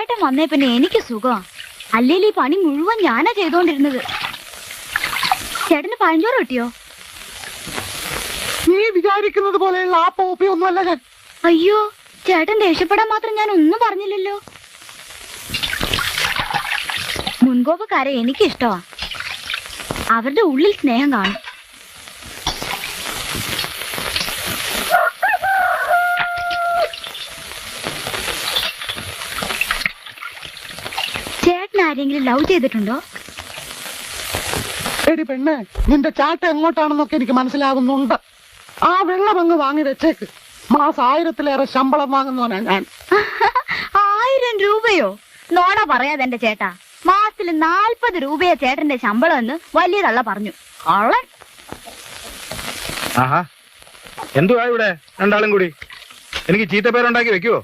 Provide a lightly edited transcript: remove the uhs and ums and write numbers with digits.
ചേട്ടൻ വന്നേ പിന്നെ എനിക്ക് സുഖമാ. അല്ലെങ്കിൽ ഈ പണി മുഴുവൻ ഞാനാ ചെയ്തോണ്ടിരുന്നത്. ചേട്ടന് പഴഞ്ചോറ് കിട്ടിയോ? നീ വിചാരിക്കുന്നത് പോലെയുള്ള ആ പോപ്പി ഒന്നുമല്ല ഞാൻ. അയ്യോ, ചേട്ടൻ ദേഷ്യപ്പെടാൻ മാത്രം ഞാൻ ഒന്നും പറഞ്ഞില്ലല്ലോ. മുൻകോപക്കാരെ എനിക്കിഷ്ടമാ. അവരുടെ ഉള്ളിൽ സ്നേഹം കാണും. ചേട്ടൻ ആരെങ്കിലും ലവ് ചെയ്തിട്ടുണ്ടോ? എടി പെണ്ണെ, നിന്റെ ചാട്ട എങ്ങോട്ടാണെന്നൊക്കെ എനിക്ക് മനസ്സിലാകുന്നുണ്ട്. ആ വെള്ളം അങ്ങ് വാങ്ങി വെച്ചേക്ക്. മാസം 1000-ലേറെ ശമ്പളം വാങ്ങുന്നവനാ ഞാൻ. 1000 രൂപയോ? നോണ പറയാതെ എന്റെ ചേട്ടാ. മാസത്തിൽ 40 രൂപയാ ചേട്ടന്റെ ശമ്പളം എന്ന് വലിയ തള്ള പറഞ്ഞു. കള്ളൻ. ആഹാ, എന്തുവാ ഇവിടെ രണ്ടാളും കൂടി? എനിക്ക് ചീത്തപ്പേരുണ്ടാക്കി വെക്കുവോ?